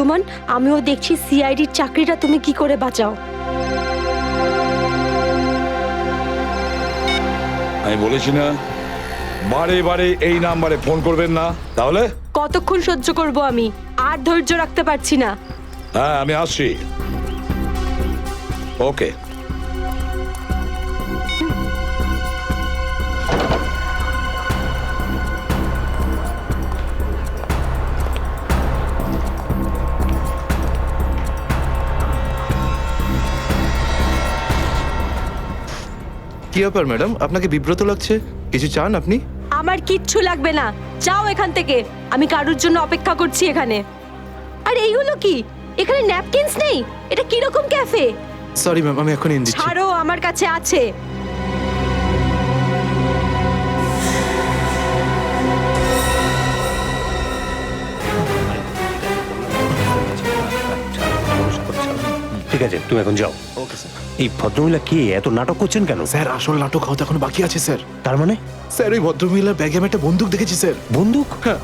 সুমন, আমিও দেখছি সিআইডির চাকরিটা তুমি কি করে বাঁচাও। আমি বলেছি না বারে বারে এই নাম্বারে ফোন করবেন না, তাহলে? কতক্ষণ সহ্য করব আমি, আর ধৈর্য রাখতে পারছি না। হ্যাঁ, আমি আসছি। ওকে। কি ব্যাপার ম্যাডাম, আপনাকে বিব্রত লাগছে? কিছু চান আপনি? আমার কিচ্ছু লাগবে না, যাও এখান থেকে। আমি কারুর জন্য অপেক্ষা করছি এখানে। আর এইগুলো কি? এখানে ন্যাপকিনস নেই? এটা কিরকম ক্যাফে? সরি ম্যাম, আমি এখন এনে দিচ্ছি। ছাড়ো, আমার কাছে আছে। ঠিক আছে, তুমি এখন যাও। Okay sir. এই ভদ্রমহিলা কে এত নাটক করছেন কেন? স্যার, আসল নাটক হয়তো এখন বাকি আছে স্যার। তার মানে? স্যার, ওই ভদ্রমহিলার ব্যাগে আমি একটা বন্দুক দেখেছি স্যার। বন্দুক? হ্যাঁ।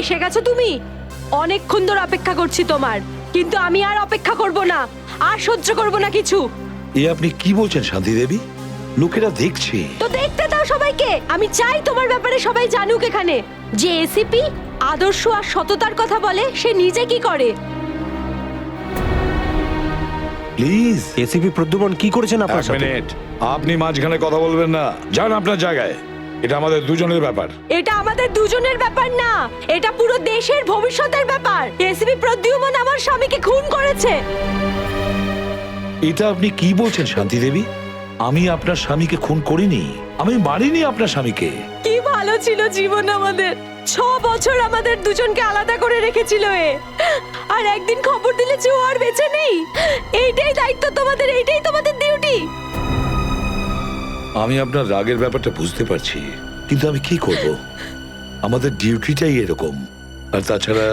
এসে গেছো তুমি? অনেকক্ষণ ধরে অপেক্ষা করছি তোমার, কিন্তু আমি আর অপেক্ষা করব না, আর সহ্য করব না কিছু। এ আপনি কি বলছেন শান্তি দেবী? লোকেরা দেখছে। তো দেখতে দাও সবাইকে। আমি চাই তোমার ব্যাপারে সবাই জানুক এখানে, যে এসিপি আদর্শ আর সততার কথা বলে, সে নিজে কি করে। প্লিজ। এসিপি প্রদ্যুমন কি করেছেন আপনার এক সাথে? মিনিট, আপনি মাঝখানে কথা বলবেন না। যান আপনার জায়গায়। এটা আমাদের দুজনের ব্যাপার। এটা আমাদের দুজনের ব্যাপার না, এটা পুরো দেশের ভবিষ্যতের ব্যাপার। এসিপি প্রদ্যুমন আমার স্বামীকে খুন করেছে। এটা আপনি কি বলছেন শান্তি দেবী? আমি আপনার স্বামীকে খুন করিনি, আমি মারিনি আপনার স্বামীকে। কি ভালো ছিল জীবন আমাদের। 6 বছর আমাদের দুজনকে আলাদা করে রেখেছিল এ, আর একদিন খবর দিলে যে ও আর বেঁচে নেই। এইটাই দায়িত্ব তোমাদের, এইটাই তোমাদের ডিউটি। আমি আপনার রাগের ব্যাপারটা বুঝতে পারছি, কিন্তু আমি কি করব? আমাদের ডিউটিটাই এরকম। আর তাছাড়া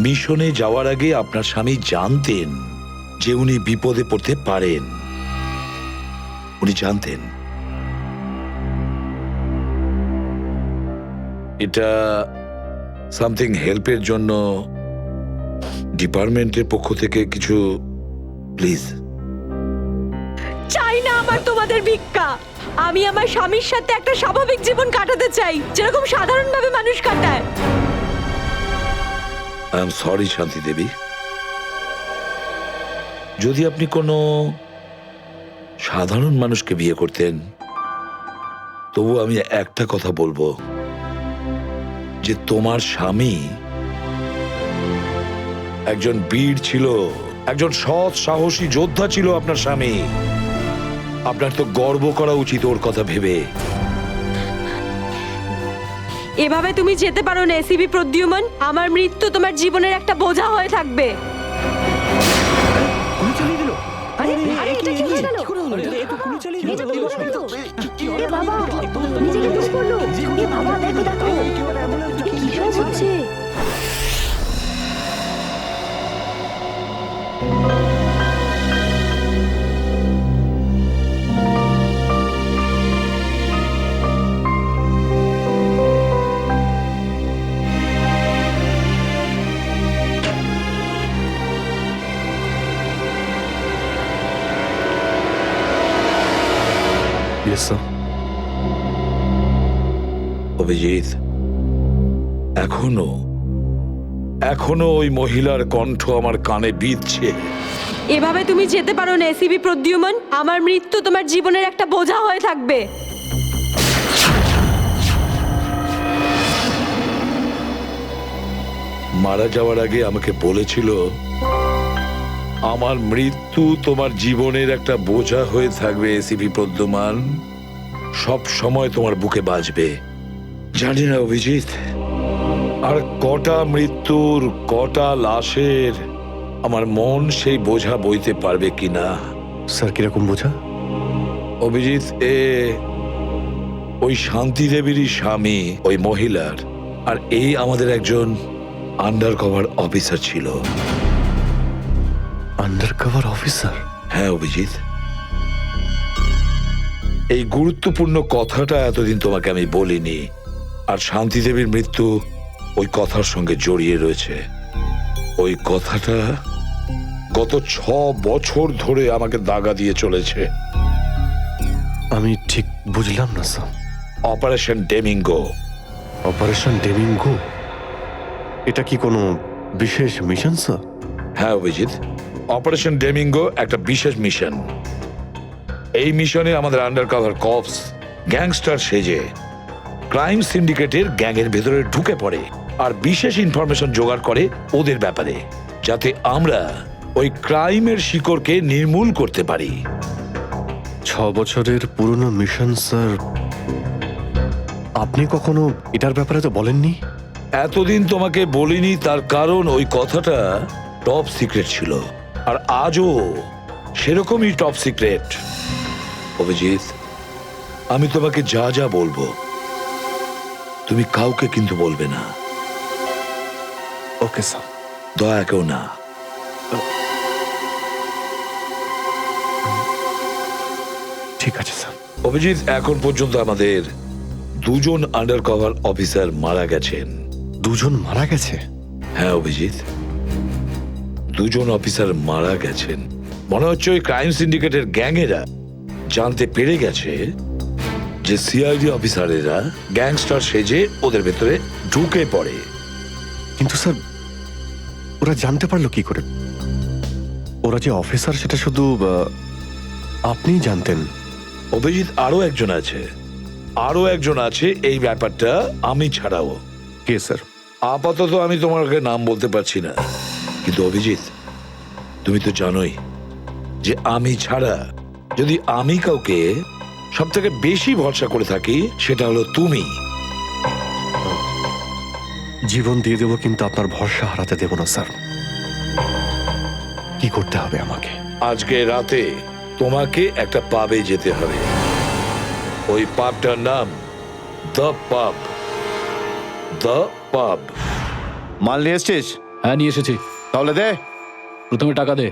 মিশনে যাওয়ার আগে আপনার স্বামী জানতেন যে উনি বিপদে পড়তে পারেন। উনি জানতেন। এটা সামথিং হেল্পের জন্য ডিপার্টমেন্টের পক্ষ থেকে কিছু প্লিজ। চাই না আমার তোমাদের ভিক্ষা। আমি আমার স্বামীর সাথে একটা স্বাভাবিক জীবন কাটাতে চাই, যেরকম সাধারণভাবে মানুষ কাটায়। আই এম সরি শান্তি দেবী। যদি আপনি কোনো সাধারণ মানুষকে বিয়ে করতেন, তবু আমি একটা কথা বলবো, যে তোমার স্বামী একজন বীর ছিল, একজন সৎ সাহসী যোদ্ধা ছিল আপনার স্বামী। আপনার তো গর্ব করা উচিত ওর কথা ভেবে। এভাবে তুমি যেতে পারো না এসিপি প্রদ্যুমন। আমার মৃত্যু তোমার জীবনের একটা বোঝা হয়ে থাকবে। গুলি চালিয়ে দিল। আরে, এটা কি হয়ে গেল? এ তো গুলি চালিয়ে দিল। এ বাবা, নিজেকে দোষ করলো। এ বাবা, দেখো দেখো, কি সব হচ্ছে। Yes sir. অভিজিৎ, এখনো ওই মহিলার কণ্ঠ আমার কানে বিঁধছে। এভাবে তুমি যেতে পারো না এসিপি প্রদ্যুমন। আমার মৃত্যু তোমার জীবনের একটা বোঝা হয়ে থাকবে। মারা যাওয়ার আগে আমাকে বলেছিল, আমার মৃত্যু তোমার জীবনের একটা বোঝা হয়ে থাকবে এসিপি প্রদ্যুমান। সব সময় তোমার বুকে বাজবে। জানি না অভিজিৎ, আর কটা মৃত্যুর, কটা লাশের আমার মন সেই বোঝা বইতে পারবে কিনা। স্যার কিরকম বোঝা? অভিজিৎ, ওই শান্তি দেবীরই স্বামী ওই মহিলার, আর এই আমাদের একজন আন্ডার কভার অফিসার ছিল। Under cover officer? হ্যাঁ অভিজিৎ, এই গুরুত্বপূর্ণ কথাটা এতদিন তোমাকে আমি বলিনি, আর শান্তি দেবীর মৃত্যু ওই কথার সঙ্গে জড়িয়ে রয়েছে। ওই কথাটা গত 6 বছর ধরে আমাকে দাগা দিয়ে চলেছে। আমি ঠিক বুঝলাম না স্যার। অপারেশন ডেমিঙ্গো। অপারেশন ডেমিঙ্গো? এটা কি কোনো বিশেষ মিশন স্যার? হ্যাঁ অভিজিৎ, অপারেশন ডেমিঙ্গো একটা বিশেষ মিশন। এই মিশনে আমাদের আন্ডার কভার কপস গ্যাংস্টার সেজে ক্রাইম সিন্ডিকেটের গ্যাংয়ের ভেতরে ঢুকে পড়ে আর বিশেষ ইনফরমেশন জোগাড় করে ওদের ব্যাপারে, যাতে আমরা ওই ক্রাইমের শিকড়কে নির্মূল করতে পারি। 6 বছরের পুরনো মিশন স্যার। আপনি কখনো এটার ব্যাপারে তো বলেননি। এতদিন তোমাকে বলিনি তার কারণ ওই কথাটা টপ সিক্রেট ছিল, আর আজও সেরকমই টপ সিক্রেট। অভিজিৎ, আমি তোমাকে যা যা বলবো তুমি কাউকে কিন্তু বলবে না। Okay sir. দয়া কেউ না। ঠিক আছে স্যার। অভিজিৎ, এখন পর্যন্ত আমাদের 2জন আন্ডার কভার অফিসার মারা গেছেন। 2জন মারা গেছে? হ্যাঁ অভিজিৎ, 2জন অফিসার মারা গেছেন। মনে হচ্ছে ওই ক্রাইম সিন্ডিকেটের গ্যাংয়েরা জানতে পেরে গেছে যে সিআইডি অফিসারেরা গ্যাংস্টার সেজে ওদের ভেতরে ঢুকে পড়ে। কিন্তু স্যার ওরা জানতে পারলো কি করে? ওরা যে অফিসার সেটা শুধু আপনিই জানতেন। অভিজিৎ, আরো একজন আছে এই ব্যাপারটা আমি ছাড়াও। কে স্যার? আপাতত আমি তোমাকে নাম বলতে পারছি না, কিন্তু অভিজিৎ তুমি তো জানোই যে আমি ছাড়া যদি আমি কাউকে সব থেকে বেশি ভরসা করে থাকি সেটা হলো তুমি। জীবন দিয়ে দেবো, কিন্তু আপনার ভরসা হারাতে দেব না স্যার। কি করতে হবে আমাকে? আজকে রাতে তোমাকে একটা পাবে যেতে হবে। ওই পাবটার নাম দ্য পাব। দ্য পাব। মাল নিয়ে এসছিস? হ্যাঁ নিয়ে এসেছি। তাহলে দে। প্রথমে টাকা দে।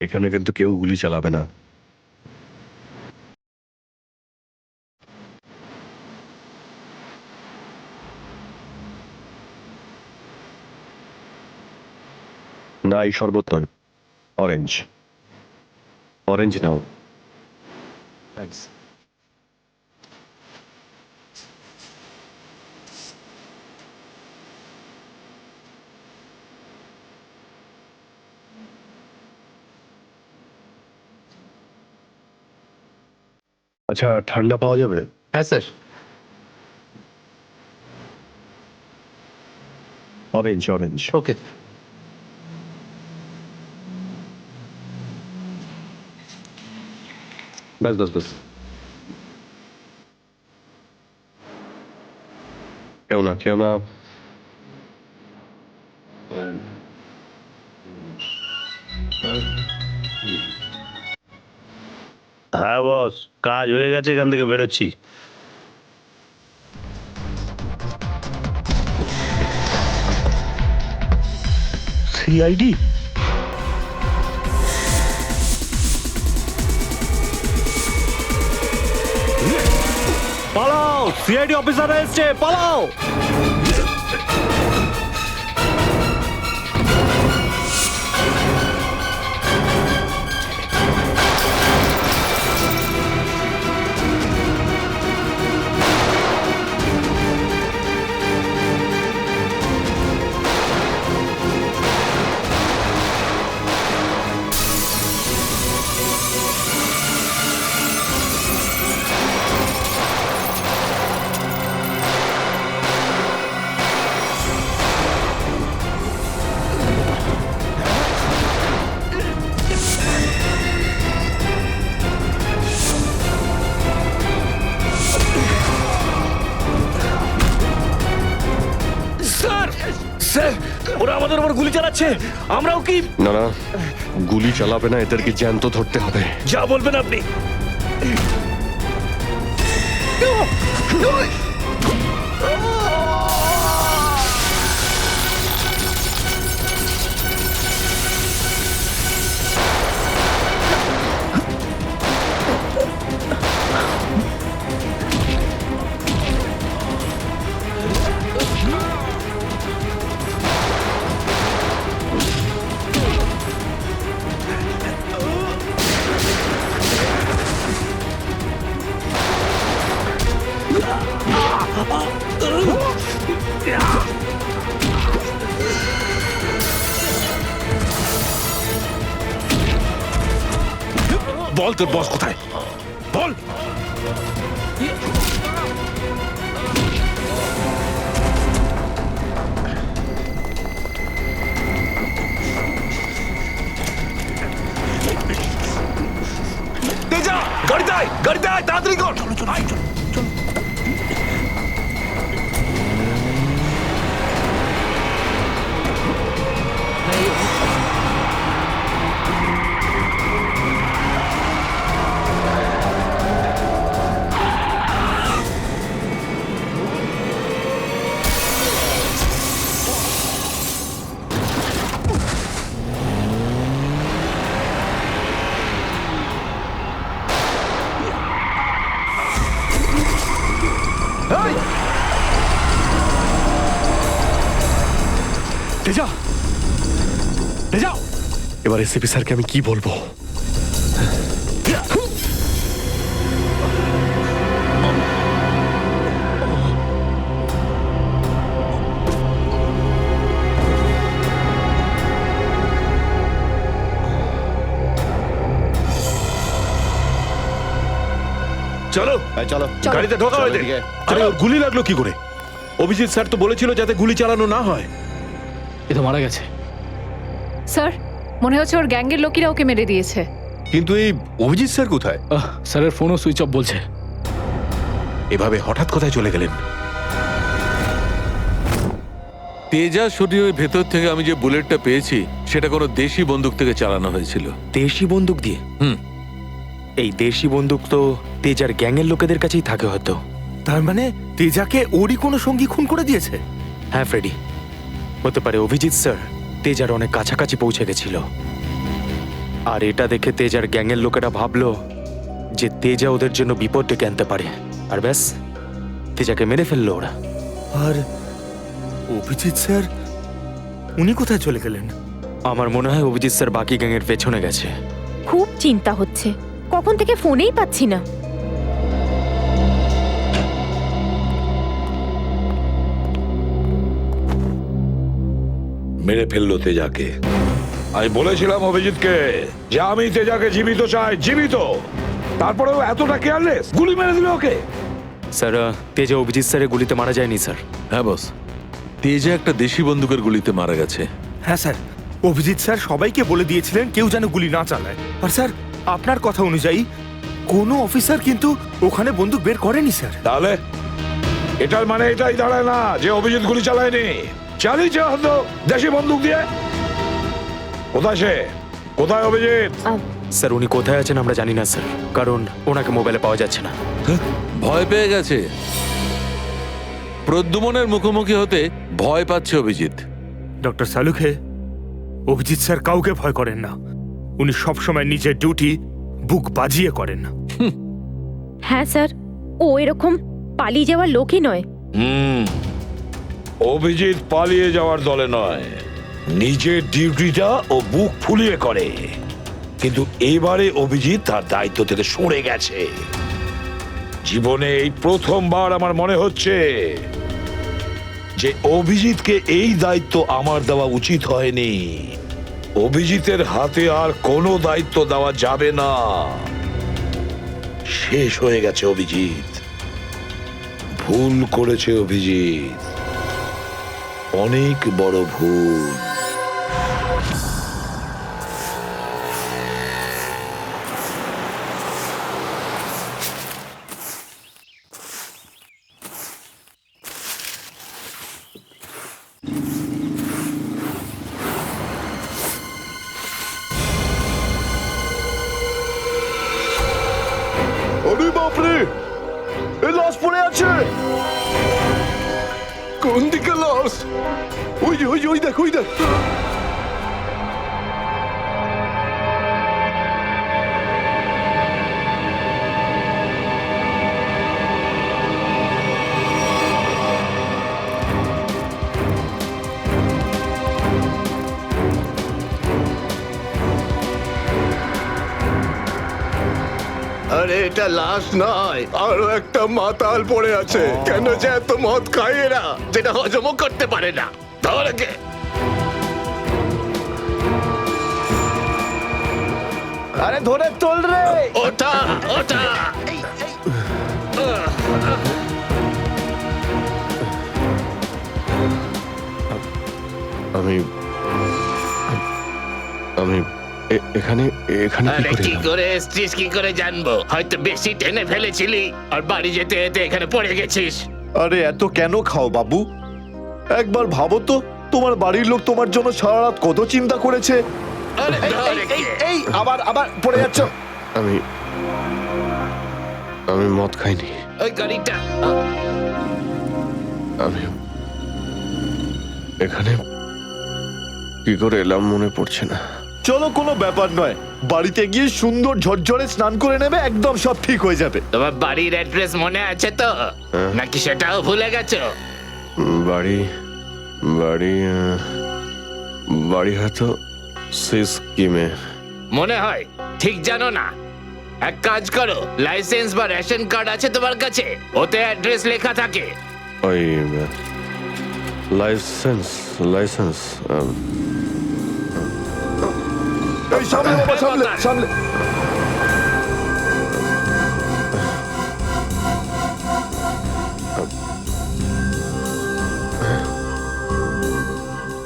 এখানে কিন্তু কেউ গুলি চালাবে না। না, এই শরবত নয়, অরেঞ্জ। অরেঞ্জ নাও। থ্যাঙ্কস। আচ্ছা, ঠান্ডা পাওয়া যাবে? হ্যাঁ স্যার। Orange, orange. ওকে। ব্যাস ব্যাস ব্যাস। কেউ না, কেউ না। হ্যাঁ বস, কাজ হয়ে গেছে, এখান থেকে বেরোচ্ছি। সিআইডি? পালাও, সিআইডি অফিসার এসছে, পালাও। আমাদের উপর গুলি চালাচ্ছে, আমরাও কি? না না, গুলি চালাবে না, এদেরকে জ্যান্ত ধরতে হবে। যা বলবেন আপনি। বল তোর বস কোথায়, বল। তেজা, গাড়িতে আয়, গাড়িতে আয়, তাড়াতাড়ি কর। তেজা, তেজা, এবার এসিপি স্যারকে আমি কি বলবো? চলো, এই চলো গাড়িতে ঢোকা চলো হয়েছে। এদিকে। আরে ওর গুলি লাগলো কি করে? অভিজিৎ স্যার তো বলেছিল যাতে গুলি চালানো না হয়। এ তো মারা গেছে। স্যার মনে হচ্ছে ওর গ্যাংয়ের লোকেরা ওকে মেরে দিয়েছে। কিন্তু এই অভিজিৎ স্যার কোথায়? স্যারের ফোনও সুইচ অফ বলছে। এভাবে হঠাৎ কোথায় চলে গেলেন? তেজা শরীরের ভেতর থেকে আমি যে বুলেটটা পেয়েছি সেটা কোনো দেশি বন্দুক থেকে চালানো হয়েছিল। দেশি বন্দুক দিয়ে? হুম। এই দেশি বন্দুক তো তেজার গ্যাংয়ের লোকেদের কাছেই থাকে হয়তো। তার মানে তেজাকে ওরই কোনো সঙ্গী খুন করে দিয়েছে? হ্যাঁ ফ্রেডি, হতে পারে অভিজিৎ স্যার তেজার অনেক কাছাকাছি পৌঁছে গেছিল, আর এটা দেখে তেজার গ্যাংয়ের লোকেরা ভাবলো যে তেজা ওদের জন্য বিপদ ডেকে আনতে পারে, আর ব্যাস তেজাকে মেরে ফেললো ওরা। আর অভিজিৎ স্যার উনি কোথায় চলে গেলেন? আমার মনে হয় অভিজিৎ স্যার বাকি গ্যাংয়ের পেছনে গেছে। খুব চিন্তা হচ্ছে, কখন থেকে ফোনেই পাচ্ছি না। মেরে ফেললো তেজাকে। আমি বলেছিলাম অভিজিৎকে যে আমি তেজাকে জীবিত চাই, জীবিত। তারপরেও এতটা কেয়ারলেস, গুলি মেরে দিল ওকে। স্যার, তেজা অভিজিৎ স্যারের গুলিতে মারা যায়নি স্যার। হ্যাঁ বস, তেজা একটা দেশি বন্দুকের গুলিতে মারা গেছে। হ্যাঁ স্যার, অভিজিৎ স্যার সবাইকে বলে দিয়েছিলেন কেউ যেন গুলি না চালায়। আর স্যার আপনার কথা অনুযায়ী কোনো অফিসার কিন্তু ওখানে বন্দুক বের করেনি স্যার। তাহলে এটার মানে এটাই দাঁড়ায় না যে অভিজিৎ গুলি চালায়নি, চালিয়েছে হয়তো দেশি বন্দুক দিয়ে। কোথায় সে? কোথায় অভিজিৎ? স্যার উনি কোথায় আছেন আমরা জানি না স্যার, কারণ ওনাকে মোবাইলে পাওয়া যাচ্ছে না। ভয় পেয়ে গেছে। প্রদ্যুমনের মুখোমুখি হতে ভয় পাচ্ছে অভিজিৎ। ডক্টর সালুখে, অভিজিৎ স্যার কাউকে ভয় করেন না। উনি সবসময় নিজের ডিউটি বুক বাজিয়ে করেন। হ্যাঁ স্যার, ও এরকম পালিয়ে যাওয়ার লোকই নয়। অভিজিৎ পালিয়ে যাওয়ার দলে নয়, নিজের ডিউটিটা ও বুক ফুলিয়ে করে। কিন্তু এবারে অভিজিৎ তার দায়িত্ব থেকে সরে গেছে। জীবনে এই প্রথমবার আমার মনে হচ্ছে যে অভিজিৎকে এই দায়িত্ব আমার দেওয়া উচিত হয়নি। অভিজিতের হাতে আর কোনো দায়িত্ব দেওয়া যাবে না। শেষ হয়ে গেছে অভিজিৎ। ভুল করেছে অভিজিৎ, অনেক বড় ভুল। বাপরে, এই লাশ পড়ে আছে। কোন দিকে লাশ? ওই যে, ওই দেখ, ওই দেখ। আরে এটা লাশ নয়, আরো একটা মাতাল পড়ে আছে। কেন যে এত মদ খায় এরা, যেটা হজমও করতে পারে না। ধর একে। আরে ধরে তোল রে। ওটা ওটা। আমি আমি এখানে এখানে আরে কি কি করে? করে এসছিস কি করে জানবো? হয়তো বেশি টেনে ফেলেছিলি আর বাড়ি যেতে যেতে এখানে পড়ে গেছিস। আরে এত কেন খাও বাবু? একবার ভাবো তো, তোমার বাড়ির লোক তোমার জন্য সারা রাত কত চিন্তা করেছে। আরে ধর একে। এই আবার আবার পড়ে যাচ্ছ। আমি আমি মদ খাইনি। ওই গাড়িটা আমি এখানে কি করে এলাম মনে পড়ছে না। চলো, কোনো ব্যাপার নয়, বাড়িতে গিয়ে সুন্দর ঝরঝরে স্নান করে নেবে, একদম সব ঠিক হয়ে যাবে। তোমার বাড়ির অ্যাড্রেস মনে আছে তো, নাকি সেটাও ভুলে গেছো? বাড়ি বাড়ি বাড়ি হয়তো সিস্কিমে। মনে হয় ঠিক জানো না। এক কাজ করো, লাইসেন্স বা রেশন কার্ড আছে তোমার কাছে? ওতে অ্যাড্রেস লেখা থাকে। ওই লাইসেন্স লাইসেন্স এই সামনে বাবা, সামনে সামনে।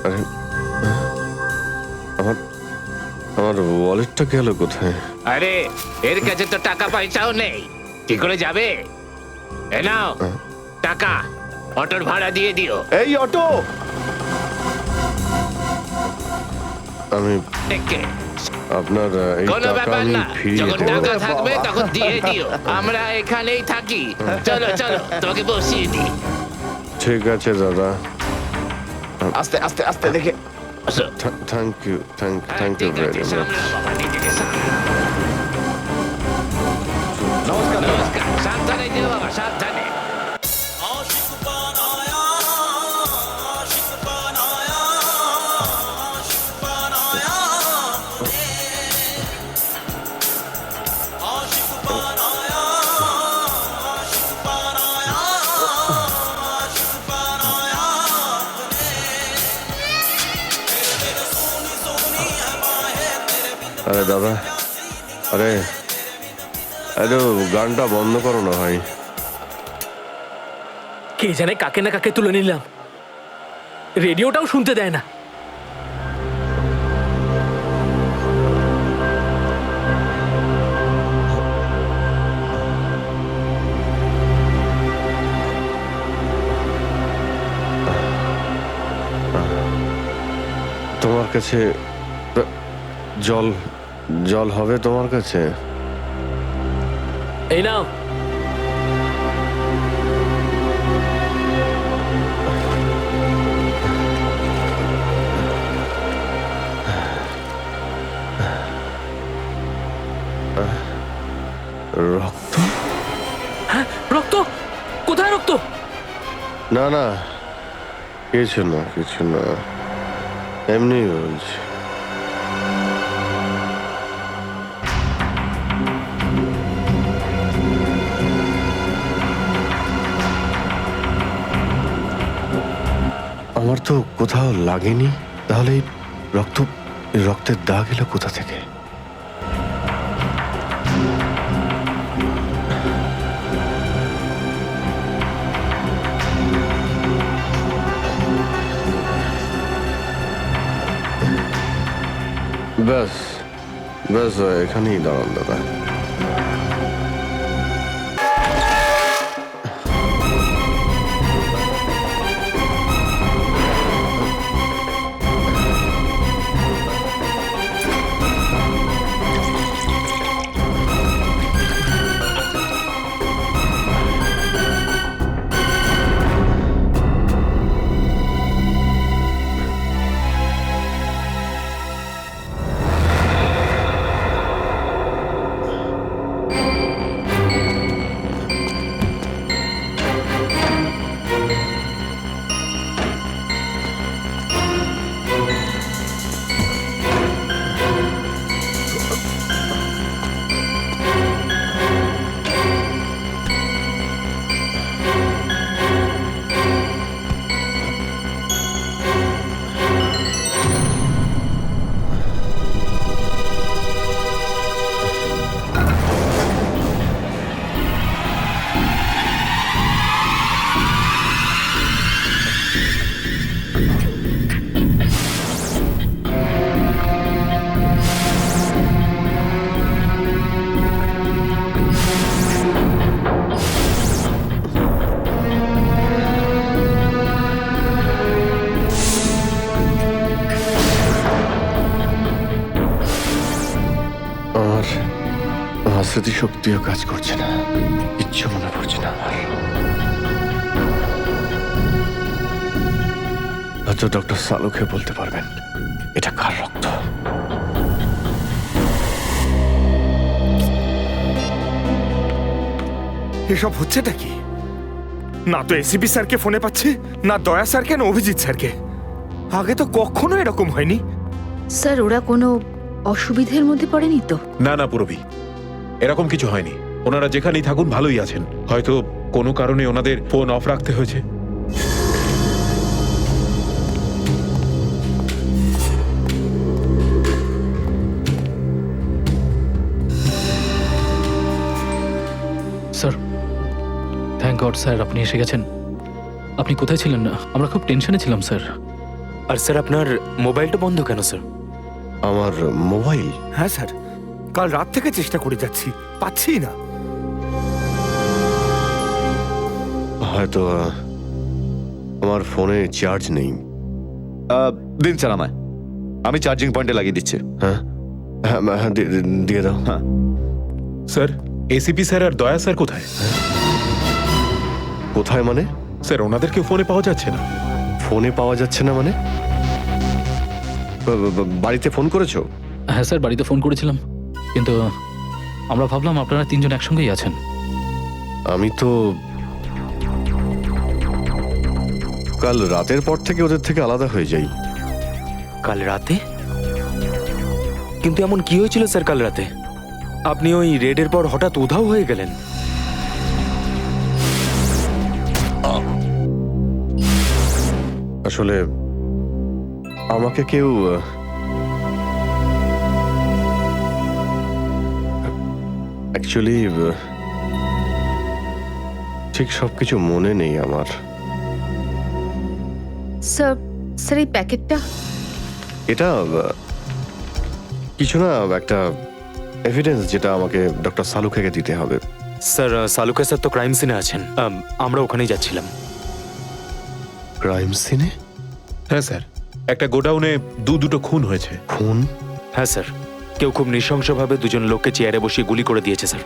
আরে আমার আমার ওয়ালেটটা গেল কোথায়? আরে এর কাছে তো টাকা পয়সাও নেই, কি করে যাবে? এ নাও টাকা, অটোর ভাড়া দিয়ে দিও। এই অটো। আমি দেখে আপনার এই কোনো টাকা ব্যাপার আমি না, ফিরিয়ে যখন দেবো। টাকা থাকবে তখন দিয়ে দিও। আমরা এখানেই থাকি। চলো চলো, তোমাকে বসিয়ে দিই। ঠিক আছে দাদা, আস্তে আস্তে আস্তে দেখে। আসো। থ্যাংক ইউ থ্যাংক ইউ ঠিক ভেরি আছে, মাচ। সামলাও বাবা, নিজেকে সামলাও। নমস্কার, সাবধানে যেও বাবা, সাবধানে। আরে দাদা, আরে আরে গানটা বন্ধ করো না ভাই। কে জানে কাকে না কাকে তুলে নিলাম, রেডিওটাও শুনতে দেয় না। তোমার কাছে জল জল হবে তোমার কাছে? এই নাও। রক্ত? হ্যাঁ, রক্ত? কোথায় রক্ত? না না, কিছু না কিছু না, এমনি বলছি। আমার তো কোথাও লাগেনি, তাহলে এই রক্তের দাগ এলো কোথা থেকে? ব্যাস ব্যাস, এখানেই দাঁড়ান দাদা। আমার স্মৃতিশক্তিও কাজ করছে না, কিচ্ছু মনে পড়ছে না আমার। হয়তো ডক্টর সালুকে বলতে পারবেন এটা কার রক্ত। এসব হচ্ছেটা কি? না তো এসিপি স্যারকে ফোনে পাচ্ছি, না দয়া স্যারকে, না অভিজিৎ স্যারকে। আগে তো কখনো এরকম হয়নি। স্যার ওরা কোনো অসুবিধের মধ্যে পড়েনি তো? না না পুরবি, এরকম কিছু হয়নি। ওনারা যেখানেই থাকুন ভালোই আছেন। হয়তো কোনো কারণে ওনাদের ফোন অফ রাখতে হয়েছে। স্যার, থ্যাংক গড স্যার আপনি এসে গেছেন। আপনি কোথায় ছিলেন? না আমরা খুব টেনশনে ছিলাম স্যার। আর স্যার আপনার মোবাইলটা বন্ধ কেন স্যার? আমার মোবাইল? হ্যাঁ স্যার, কাল রাত থেকে চেষ্টা করে যাচ্ছি, পাচ্ছি না। হয়তো আমার ফোনে চার্জ নেই। দিন স্যার আমায়, আমি চার্জিং পয়েন্টে লাগিয়ে দিচ্ছি। হ্যাঁ হ্যাঁ হ্যাঁ, দিয়ে দাও। হ্যাঁ স্যার, এসিপি স্যার আর দয়া স্যার কোথায়? কোথায় মানে? স্যার ওনাদেরকে ফোনে পাওয়া যাচ্ছে না। ফোনে পাওয়া যাচ্ছে না মানে? বাড়িতে ফোন করেছো? হ্যাঁ স্যার, বাড়িতে ফোন করেছিলাম, কিন্তু আমরা ভাবলাম আপনারা তিনজন একসঙ্গেই আছেন। আমি তো কাল রাতের পর থেকে ওদের থেকে আলাদা হয়ে যাই। কাল রাতে? কিন্তু এমন কি হয়েছিল স্যার কাল রাতে? আপনি ওই রেডের পর হঠাৎ উধাও হয়ে গেলেন। আসলে আমাকে কেউ অ্যাকচুয়ালি ঠিক সবকিছু মনে নেই আমার। স্যার, স্যার এই প্যাকেটটা? এটা কিছু না, একটা এভিডেন্স যেটা আমাকে ডক্টর সালুখাকে দিতে হবে। স্যার সালুকা স্যার তো ক্রাইম সিনে আছেন, আমরা ওখানেই যাচ্ছিলাম। ক্রাইম সিনে? হ্যাঁ স্যার, একটা গোডাউনে দুটো খুন হয়েছে। খুন? হ্যাঁ স্যার, কেউ খুব নৃশংসভাবে দুজন লোককে চেয়ারে বসিয়ে গুলি করে দিয়েছে স্যার,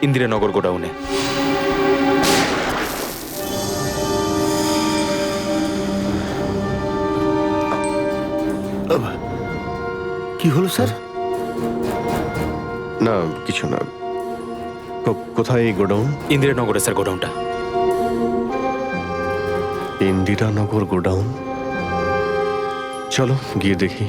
ইন্দিরানগর গোডাউনে। কি হলো স্যার? না কিছু না। কোথায় এই গোডাউন? ইন্দিরানগরে স্যার গোডাউনটা। ইন্দিরানগর গোডাউন? চলো গিয়ে দেখি।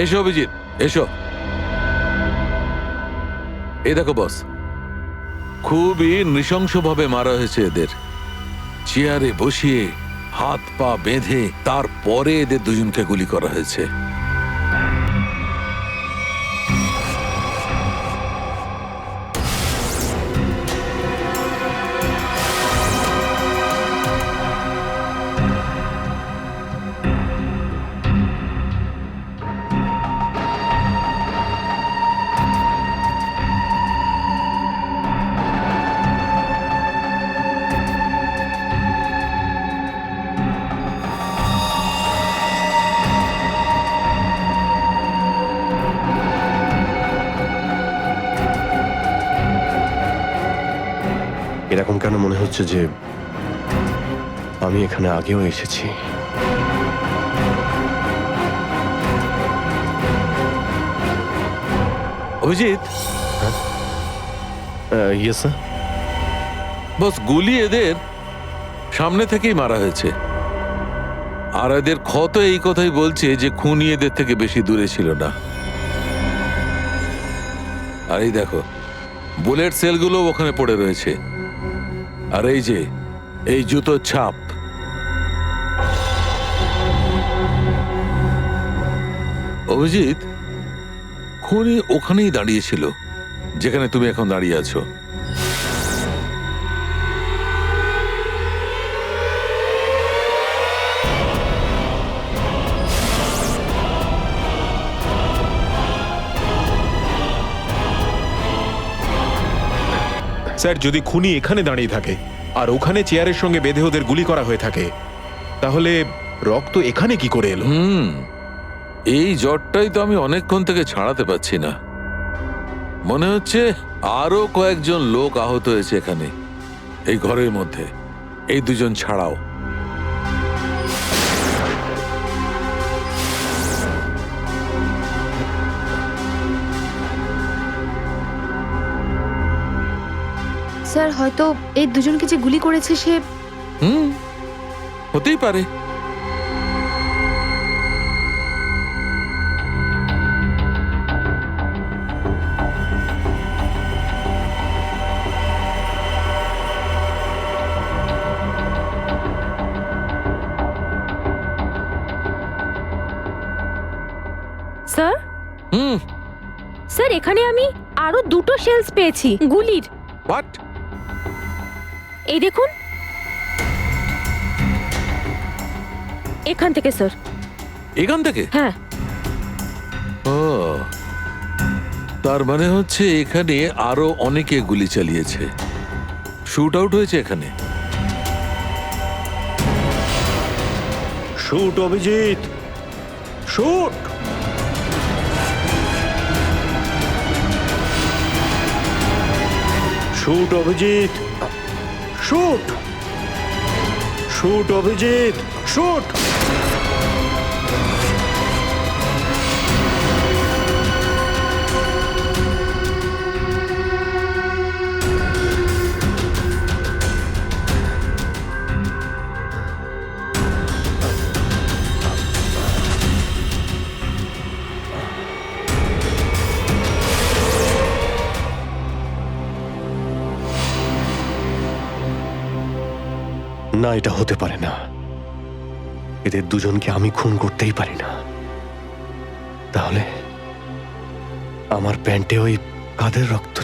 এসো অভিজিৎ, এসো। এই দেখো বস, খুবই নৃশংসভাবে মারা হয়েছে এদের। চেয়ারে বসিয়ে হাত পা বেঁধে তারপরে এদের দুজনকে গুলি করা হয়েছে। এরকম কেন মনে হচ্ছে যে আমি এখানে আগেও এসেছি? Abhijit, yes sir. বস, গুলি এদের সামনে থেকেই মারা হয়েছে, আর এদের ক্ষত এই কথাই বলছে যে খুনি এদের থেকে বেশি দূরে ছিল না। আর এই দেখো, বুলেট সেলগুলো ওখানে পড়ে রয়েছে, আর এই যে এই জুতোর ছাপ। অভিজিৎ, খুনি ওখানেই দাঁড়িয়েছিল যেখানে তুমি এখন দাঁড়িয়ে আছো। স্যার যদি খুনি এখানে দাঁড়িয়ে থাকে আর ওখানে চেয়ারের সঙ্গে বেঁধে ওদের গুলি করা হয়ে থাকে, তাহলে রক্ত এখানে কি করে এলো? এই জ্বরটাই তো আমি অনেকক্ষণ থেকে ছাড়াতে পারছি না। মনে হচ্ছে আরো কয়েকজন লোক আহত হয়েছে এখানে, এই ঘরের মধ্যে, এই দুজন ছাড়াও। স্যার হয়তো এই দুজনকে যে গুলি করেছে সে হতেই পারে। স্যার স্যার এখানে আমি আরো দুটো শেলস পেয়েছি গুলির। হোয়াট? এই দেখুন, এখান থেকে স্যার। এখান থেকে? হ্যাঁ। ও, তার মানে হচ্ছে এখানে আরো অনেকে গুলি চালিয়েছে, শুট আউট হয়েছে এখানে। Shoot Abhijit, shoot. Shoot Abhijit, shoot. Shoot Abhijit, shoot. না, এটা হতে পারে না। এদের দুজনকে আমি খুন করতেই পারি না। তাহলে আমার প্যান্টে ওই কাদের রক্ত?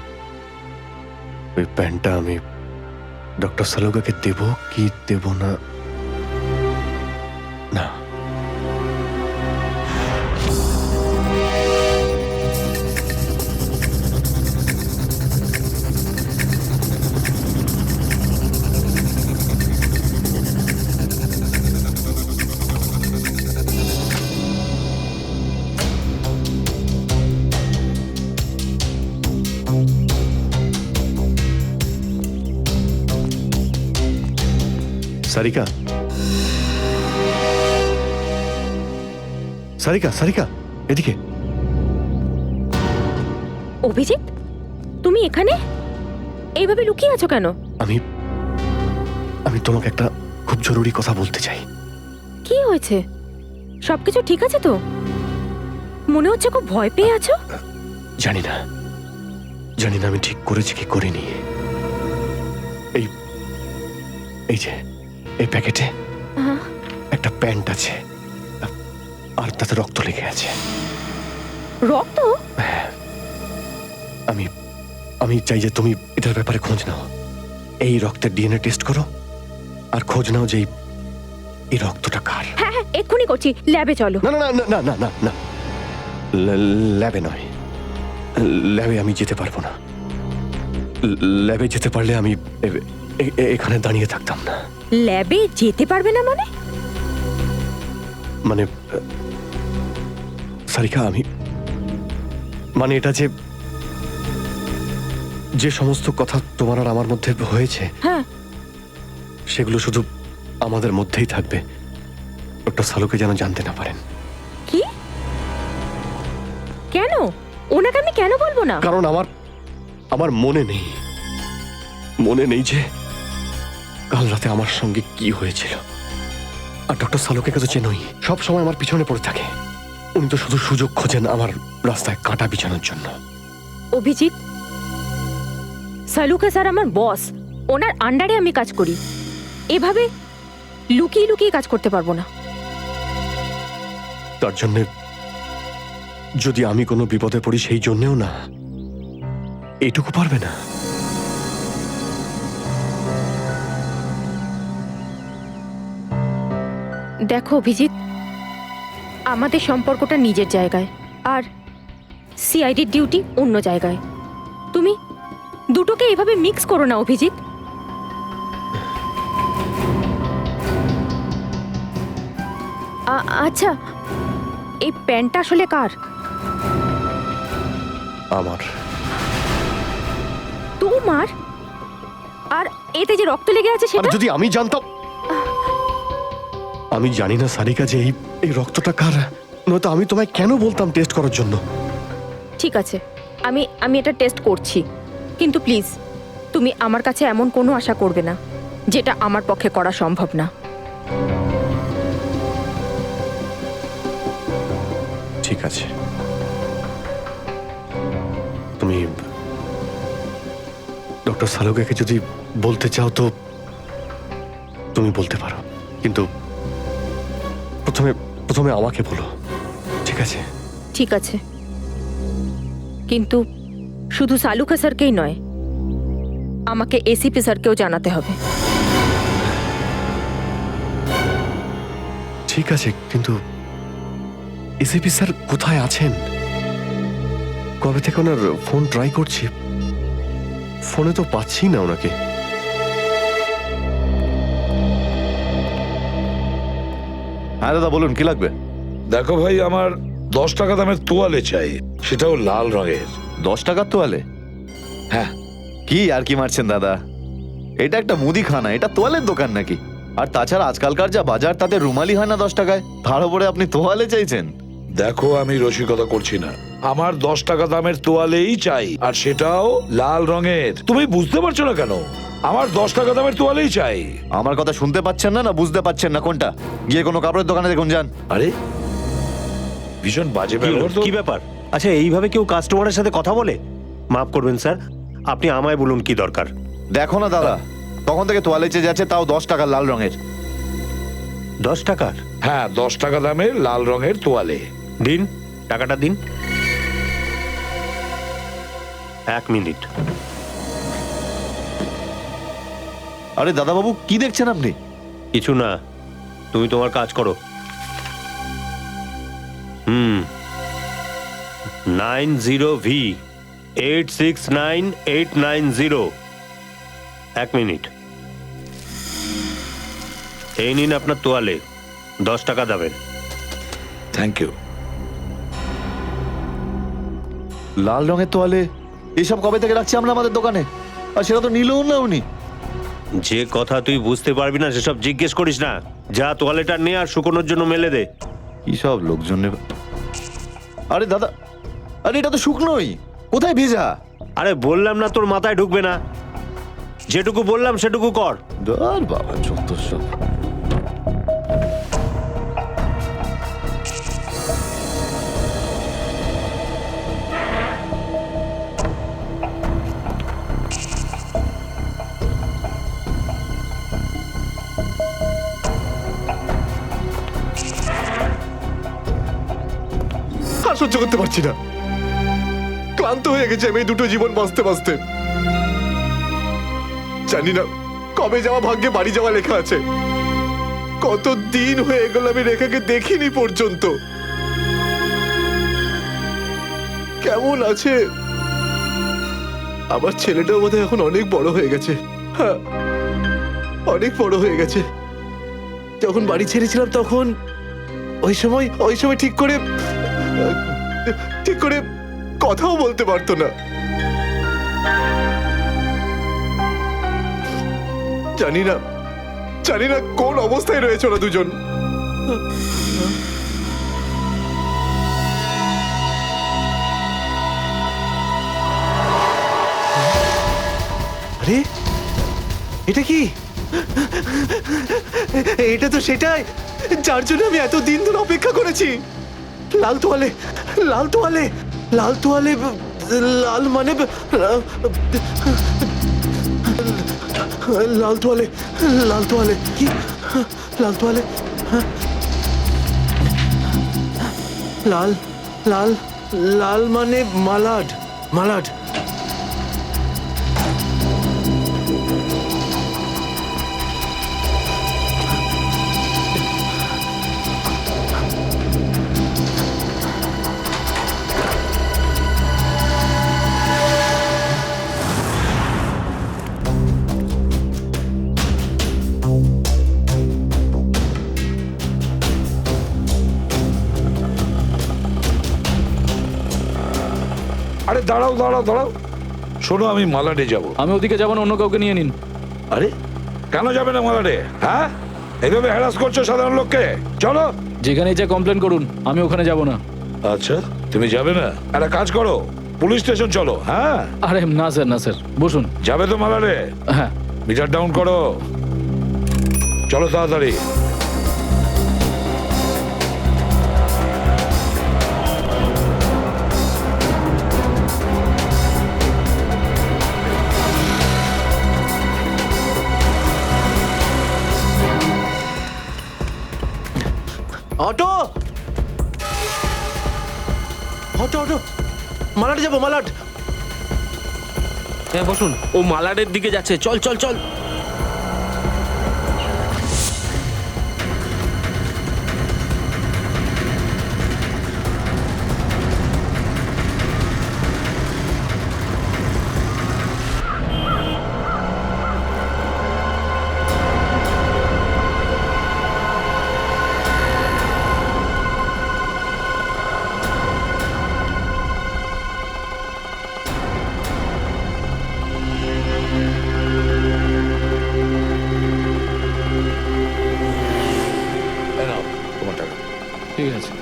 ওই প্যান্টটা আমি ডক্টর সালুকাকে দেব কি দেব না? না, সারিকা, সারিকা, সারিকা, এদিকে। অভিজিৎ, তুমি এখানে এইভাবে লুকিয়ে আছো কেন? আমি তোমাকে একটা খুব জরুরি কথা বলতে চাই। কি হয়েছে? সবকিছু ঠিক আছে তো? মনে হচ্ছে খুব ভয় পেয়ে আছো। জানি না আমি ঠিক করেছি কি করিনি। এই যে এই প্যাকেটে একটা প্যান্ট আছে আর তাতে রক্ত লেগে আছে। রক্ত? আমি চাই যে তুমি এটার ব্যাপারে খোঁজ নাও। এই রক্তের ডিএনএ টেস্ট করো আর খোঁজ নাও যে এই রক্তটা কার। হ্যাঁ হ্যাঁ, এক্ষুনি করছি। ল্যাবে চলো। না না না না না না না, ল্যাবে নয়। ল্যাবে আমি যেতে পারবো না। ল্যাবে যেতে পারলে আমি এখানে দাঁড়িয়ে থাকতাম না। ল্যাবে যেতে পারবে না মানে? মানে সারিকা, মানে এটা যে সমস্ত কথা তোমার আর আমার মধ্যে হয়েছে, হ্যাঁ, সেগুলো শুধু আমাদের মধ্যেই থাকবে। ডক্টর সালুকে যেন জানতে না পারেন। কি? কেন? ওনাকে আমি কেন বলবো না? কারণ আমার মনে নেই যে কাল রাতে আমার সঙ্গে কি হয়েছিল। আর ডক্টর সালুকে তো চেনই, সব সময় আমার পিছনে পড়ে থাকে। উনি তো শুধু সুযোগ খোঁজেন আমার রাস্তায় কাঁটা বিছানোর জন্য। অভিজিৎ, সালুকা স্যার আমার বস, ওনার আন্ডারে আমি কাজ করি। এভাবে লুকিয়ে লুকিয়ে কাজ করতে পারবো না। তার জন্য যদি আমি কোনো বিপদে পড়ি, সেই জন্যেও না, এইটুকু পারবে না? দেখো অভিজিৎ, আমাদের সম্পর্কটা নিজের জায়গায় আর সিআইডির ডিউটি অন্য জায়গায়। দুটোকে এভাবে মিক্স করো না অভিজিৎ। আচ্ছা, এই প্যান্টটা আসলে কার? আমার। তোমার? আর এতে যে রক্ত লেগে আছে আর সেটা? যদি আমি জানতাম। আমি জানি না সারিকা যে এই রক্তটা কার, নয়তো আমি তোমায় কেন বলতাম টেস্ট করার জন্য। ঠিক আছে, আমি এটা টেস্ট করছি, কিন্তু প্লিজ তুমি আমার কাছে এমন কোনো আশা করবে না যেটা আমার পক্ষে করা সম্ভব না। ঠিক আছে, তুমি ডক্টর সালুকাকে যদি বলতে চাও তো তুমি বলতে পারো, কিন্তু প্রথমে আমাকে বলো, ঠিক আছে? ঠিক আছে, কিন্তু শুধু সালুকা স্যারকেই নয়, আমাকে এসিপি স্যারকেও জানাতে হবে। ঠিক আছে, কিন্তু এসিপি স্যার কোথায় আছেন? কবে থেকে ওনার ফোন ট্রাই করছি, ফোনে তো পাচ্ছি না ওনাকে। হ্যাঁ দাদা বলুন, কি লাগবে? দেখো ভাই, আমার 10 টাকা দামের তোয়ালে চাই, সেটাও লাল রঙের। 10 টাকার তোয়ালে? হ্যাঁ। কি আর কি মারছেন দাদা, এটা একটা মুদিখানা, এটা তোয়ালের দোকান নাকি? আর তাছাড়া আজকালকার যা বাজার তাতে রুমালি হয় না 10 টাকায়, তার উপরে আপনি তোয়ালে চাইছেন? দেখো, আমি রসিকতা করছি না, আমার 10 টাকা দামের তোয়ালেই চাই, আর সেটাও লাল রঙের। তুমি বুঝতে পারছো না কেন? আমার 10 টাকা দামের তোয়ালেই চাই। আমার কথা শুনতে পাচ্ছেন না, না বুঝতে পাচ্ছেন না? কোনটা? গিয়ে কোনো কাপড়ের দোকানে দেখুন যান। আরে ভীষণ বাজে ব্যবহার তো। কি ব্যাপার? আচ্ছা, এইভাবে কেউ কাস্টমারের সাথে কথা বলে? মাফ করবেন স্যার, আপনি আমায় বলুন কি দরকার। দেখো না দাদা, তখন থেকে তোয়ালে চেয়ে যাচ্ছে, তাও 10 টাকা লাল রঙের। 10 টাকার? হ্যাঁ, 10 টাকা দামের লাল রঙের তোয়ালে। দিন, টাকাটা দিন। 1 মিনিট। আরে দাদা বাবু, কি দেখছেন আপনি? কিছু না, তুমি তোমার কাজ করো। 90V 869890। 1 মিনিট। এই নিন আপনার তোয়ালে, 10 টাকা দেবেন। Thank you. লাল রঙের তোয়ালে এসব কবে থেকে রাখছি আমরা আমাদের দোকানে, আর সেটা তো নিলেও না উনি। যে কথা তুই বুঝতে পারবি না সেসব জিজ্ঞেস করিস না। যা তোয়ালেটা নে আর শুকোনোর জন্য মেলে দে। কি সব লোকজন নেবে। আরে দাদা, আরে এটা তো শুকনোই, কোথায় ভেজা? আরে বললাম না তোর মাথায় ঢুকবে না, যেটুকু বললাম সেটুকু কর। ধর বাবা, যত সব। আর সহ্য করতে পারছি না, ক্লান্ত হয়ে গেছে আমি এই দুটো জীবন বাঁচতে বাঁচতে। জানি না কবে যাওয়া ভাগ্যে বাড়ি যাওয়া লেখা আছে। কত দিন হয়ে গেল আমি রেখাকে দেখিনি পর্যন্ত। কেমন আছে? আমার ছেলেটাও বোধহয় এখন অনেক বড় হয়ে গেছে। হ্যাঁ, অনেক বড় হয়ে গেছে। যখন বাড়ি ছেড়েছিলাম তখন ওই সময় ঠিক করে কথাও বলতে পারতো না। জানি না কোন অবস্থায় রয়েছে ওরা দুজন। আরে এটা কি? এটা তো সেটাই যার জন্য আমি এত দিন ধরে অপেক্ষা করেছি। লাল তোয়ালে, লাল তোয়ালে, লাল তোয়ালে, লাল মানে লাল তোয়ালে, লাল তোয়ালে কি? লাল তোয়ালে, লাল লাল লাল মানে মালাড, মালাড। আরে দাঁড়াও দাঁড়াও দাঁড়াও, শোনো আমি মালাডে যাব। আমি ওদিকে যাবো না, অন্য কাউকে নিয়ে নিন। আরে কেন যাবে না মালাডে? হ্যাঁ, এইভাবে হ্যারাস করছো সাধারণ লোককে। চলো। যেখানে যা কমপ্লেন করুন, আমি ওখানে যাব না। আচ্ছা তুমি যাবে না? একটা কাজ করো, পুলিশ স্টেশন চলো। হ্যাঁ আরে না স্যার, না স্যার, বসুন। যাবে তো মালাডে? হ্যাঁ। মিটার ডাউন করো, চলো তাড়াতাড়ি। অটো অটো অটো, মালাট যাবো, মালাট। হ্যাঁ বসুন, ও মালাডের দিকে যাচ্ছে, চল চল চল। এই নাও তোমার টাকা। ঠিক আছে।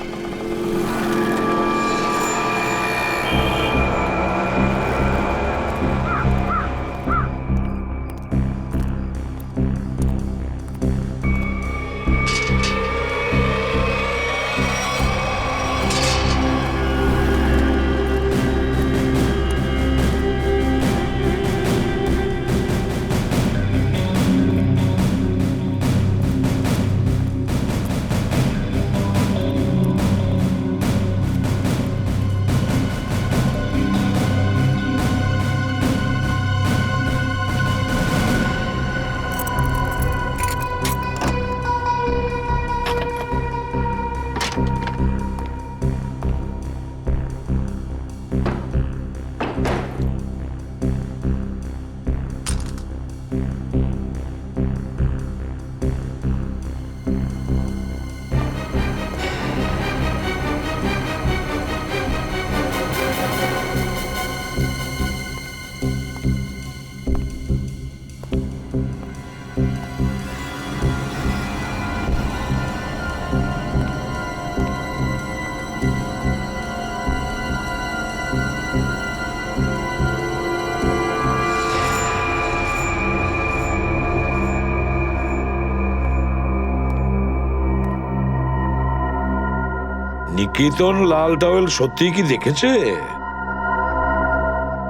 নিকেতন লাল টাওয়েল সত্যি কি দেখেছে?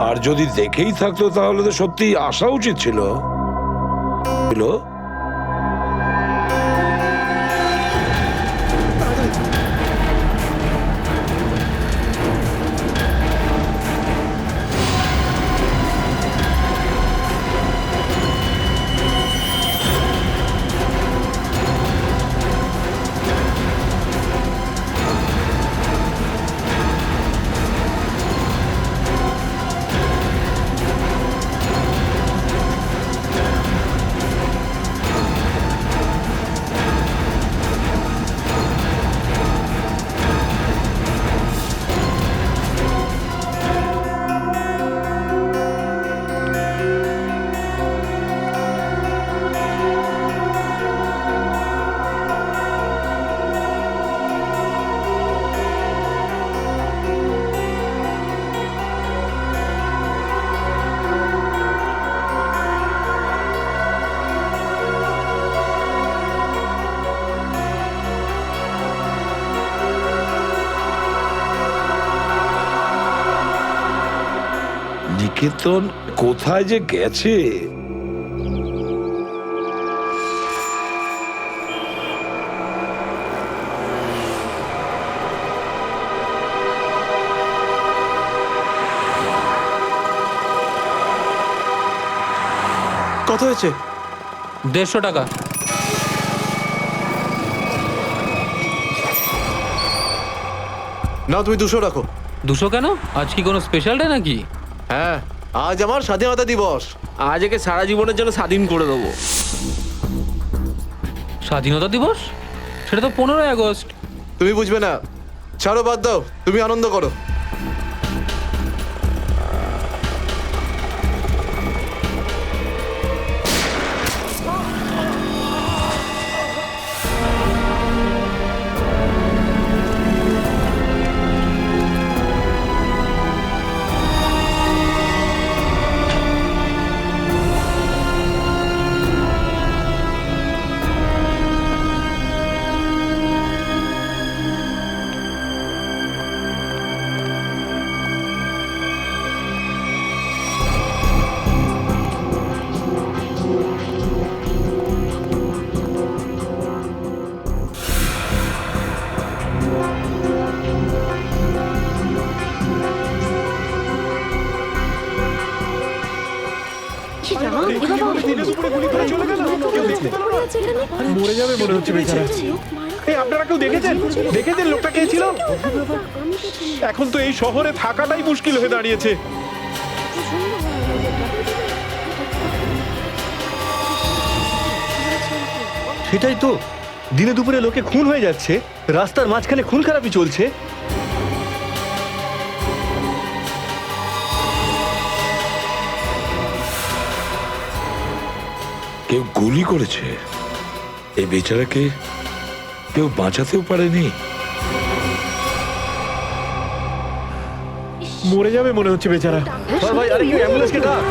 আর যদি দেখেই থাকতো তাহলে তো সত্যি আসা উচিত ছিল। নিকেতন কোথায় যে গেছে? কত হয়েছে? 150 টাকা। নাও তুমি 200 রাখো। 200 কেন? আজ কি কোনো স্পেশাল ডে নাকি? হ্যাঁ, আজ আমার স্বাধীনতা দিবস। আজ একে সারা জীবনের জন্য স্বাধীন করে দেবো। স্বাধীনতা দিবস? সেটা তো 15ই আগস্ট। তুমি বুঝবে না, ছাড়ো, বাদ দাও, তুমি আনন্দ করো। মরে যাবে মনে হচ্ছে বেচারা। এই আপনারা কেউ দেখেছেন লোকটা কে ছিল? এখন তো এই শহরে থাকাটাই মুশকিল হয়ে দাঁড়িয়েছে। সেটাই তো, দিনে দুপুরে লোকে খুন হয়ে যাচ্ছে, রাস্তার মাঝখানে খুন খারাপি চলছে। কেউ গুলি করেছে, এই বেচারাকে কেউ বাঁচাতেও পারেনি। মরে যাবে মনে হচ্ছে বেচারা। ভাই, আরে কেউ অ্যাম্বুলেন্সকে ডাক।